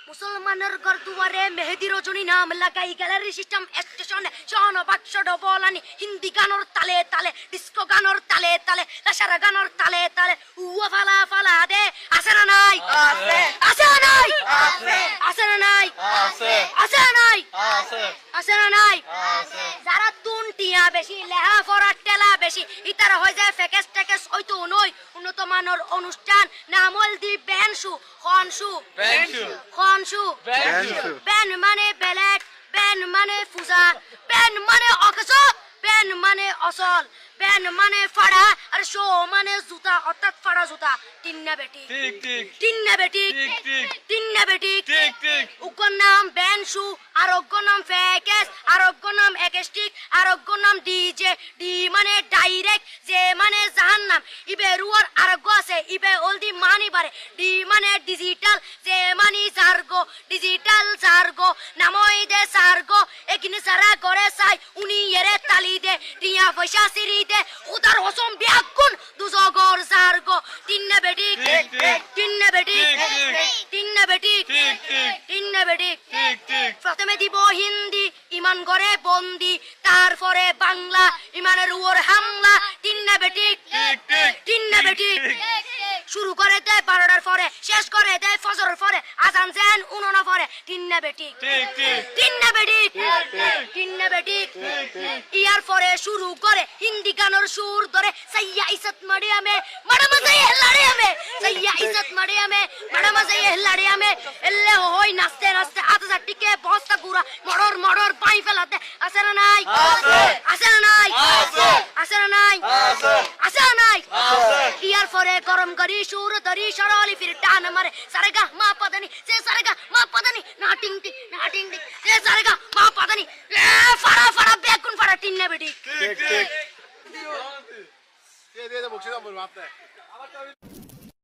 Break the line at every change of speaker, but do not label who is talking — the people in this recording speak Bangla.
মুসলমানের গরদুয়ারে মেহেদি রজনী নাম লাগাই গ্যালারি সিস্টেম স্টেশনে শন বাক্স ডবলানি হিন্দি গানোর তালে তালে ডিস্কো গানোর তালে তালে লাসারা গানোর তালে তালে উয়া ফালা ফালা দে আছে না নাই আছে আছে না নাই আছে আছে না নাই আছে আছে না নাই আছে আছে না নাই আছে যারা তুনটিয়া বেশি লেহা ফরা টেলা বেশি ইতারা হয়ে যায় ফেকেস টেকেস হয়তো নয় উন্নত মানের অনুষ্ঠান নামল দি বেনশু খনশু খনশু বেন মানে বেলেট বেন মানে ফুজা বেন মানে অকস বেন মানে অসল বেন মানে ফাড়া আর শো মানে জুতা অর্থাৎ ফাড়া জুতা তিন্না বেটি ঠিক ঠিক তিন্না বেটি ঠিক ঠিক তিন্না বেটি ঠিক ঠিক উকর নাম বেনশু আরোগ্য নাম ফেকেস আরোগ্য নাম একেস্টিক আরোগ্য নাম ডিজে ডি মানে ডাইরেক্ট যে মানে জাহান্নাম ইবে রুয়ার আরোগ্য আছে ইবে অলদি মানি পারে ডি মানে ডিজিটাল যে মানি জার্গো ডিজিটাল জার্গো নামই দে সার্গো একিনি সারা করে চাই উনি এরে তালি দে টিয়া পয়সা সিরি দে উদার হসম বিয়াগুন দুজগর জার্গো তিন্না বেটি তিন্না বেটি তিন্না বেটি তিন্না বেটি প্রথমে দিব হিন্দি ইমান করে বন্দি তারপরে বাংলা ইমানের উপর হামলা তিন্না বেটি তিন্না বেটি শুরু করে দেয় 12টার পরে শেষ করে দেয় ফজরের পরে আজান যেন উননা পরে তিন্না বেটি তিন্না বেটি তিন্না বেটি ইয়ার পরে শুরু করে হিন্দি গানের সুর ধরে সাইয়া ইজ্জত মারিয়ামে ম্যাডাম যাই হেলাড়িয়ামে সাইয়া ইজ্জত মারিয়ামে ম্যাডাম যাই হেলাড়িয়ামে এলে হই নাচতে নাচতে আধা টিকে বস্তা গুড়া মড়র মড়র পাই ফেলাতে আছে না নাই আছে না নাই আছে না নাই আছে না নাই ইয়ার পরে গরম করি সুর ধরি সরলি ফির টান মারে সারেগা মা পদানি সে সারেগা মা পদানি না টিং টিং না টিং টিং সে সারেগা মা পদানি ফাড়া ফাড়া বেগুন ফাড়া টিন্না বেটি ঠিক ঠিক দিয়ে বকশিশ বলবো আপনি